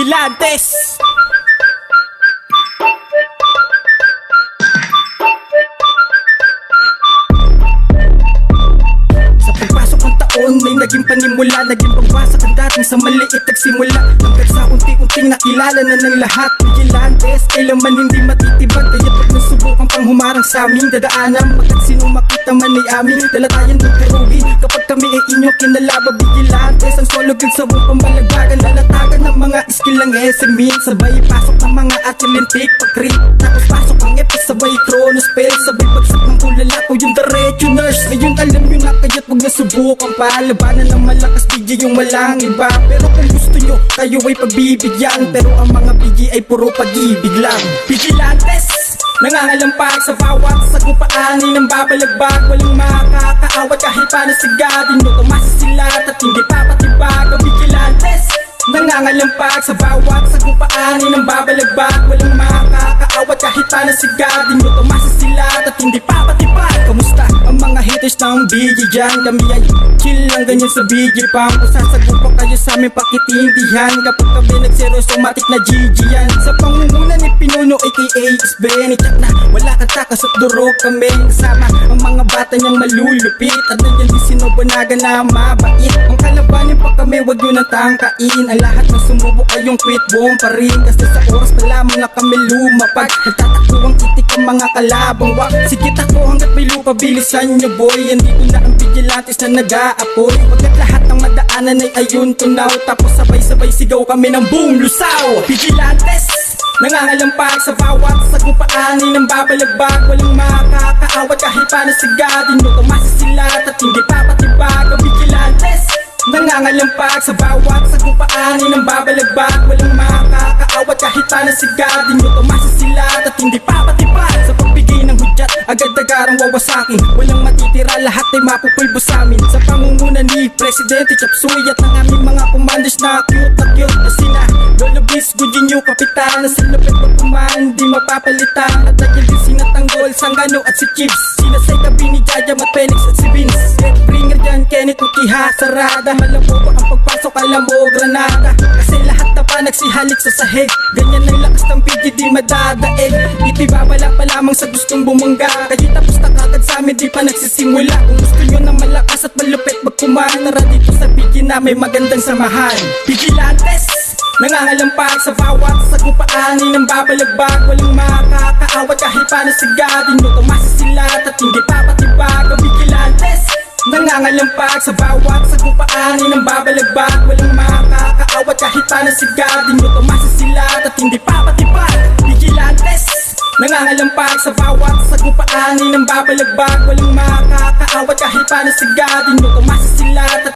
Vigilantes. Sa pagpasok ng taon, may naging panimula, naging pagwasak ang dating sa maliit nagsimula. Hanggang sa unti-unting nakilala na ng lahat. Vigilantes, kailanman hindi matitibag. Kaya pag nasubukan pang humarang sa aming dadaanan, pagkat sino makita man ay aming dalatayan magkarugi. Kapag kami ay inyong kinalaba, Vigilantes, ang solo guild sa buong pamalagbagan. Lalatagan ng mga skill ng SME, sabay pasok ng mga atlintik pag-creep. Tapos pasok ang epic, sabay chrono spell, sabay bagsak ng ulala o yung diretso nurse. Ngayon alam nyo na kaya't huwag nasubukan pa. Labanan ng malakas BG yung walang iba. Pero kung gusto nyo, kayo ay pagbibigyan. Pero ang mga BG ay puro pag-ibig lang. Vigilantes, nangangalampag sa bawat sagupaan, ng babalagbag, walang makakaawat kahit panasigadin nyo. Tumasa sila at hindi papatibag. Ang Vigilantes, nangangalampag sa bawat sagupaan, ng babalagbag, walang makakaawat kahit panasigadin nyo. Tumasa sila at hindi papatibag. Kamusta ang mga haters ng BG dyan? Kami ay chill lang ganyan sa BG pam. Kung sasagupa kayo sa aming pakitindihan, kapag kami nagseryoso matik na GG yan. Sa pangunguna ni Pinuno aka Benny, tsak na wala kang takas at durog kami. Kasama ang mga bata niyang malulupit, at nandiyan din sinubanaga na mabait. Ang kalabanin pa kami, wag yun ang tangkain. Ang lahat ng sumubok ay yung quit bomb pa rin. Kasi sa oras pa lamang na kami lumapag, nagtatakbo ang itik ang mga kalabang wak. Sige takbo hanggat may lupa, bilisan nyo boy. Andito na ang Vigilantes na nag-aapoy. Pagkat lahat ng madaanan ay ayun tunaw, tapos sabay-sabay sigaw kami ng boom lusaw. Vigilantes, nangangalampag sa bawat sagupaan, ng babalagbag, walang makakaawat kahit panasigadin nyo. Tumasa sila at hindi papatibag. Ang Vigilantes, nangangalampag sa bawat sagupaan, ng babalagbag, walang makakaawat kahit panasigadin nyo. Tumasa sila at hindi papatibag. Sa pagbigay ng hudyat, agad-agarang wawasakin, walang matitira, lahat ay mapupulbo sa amin. Sa pangunguna ni Presidente Chapsuy at ng aming mga commanders na cute na sina Lolo Bis, Gudinyo, Kapitan, na sa lupit magkuman, di mapapalitan. At dahil din sinatanggol, Sangano at si Chips, sina Seka, Bini, Jajam at Penix at si Vince. Get bringer dyan, Kenneth, Ukiha, Sarada. Malabo ko ang pagpasok, alam mo, Granada. Kasi lahat na pa nagsihalik sa sahig, ganyan ang lakas ng PG, di madadaig. Itibabala pa lamang sa gustong bumangga, kaya tapos na kagad sa amin, di pa nagsisimula. Kung gusto nyo ng malakas at malupit magkuman, tara dito sa PG na may magandang samahan. Vigilantes, nangangalampag sa bawat sagupaan, ng babalagbag, walang makakaawat kahit panasigadin nyo. Tumasa sila at hindi papatibag. Ang Vigilantes, nangangalampag sa bawat sagupaan, ng babalagbag, walang makakaawat kahit panasigadin nyo. Tumasa sila at hindi papatibag. Vigilantes, nangangalampag sa bawat sagupaan, ng babalagbag, walang makakaawat kahit panasigadin nyo. Tumasa sila at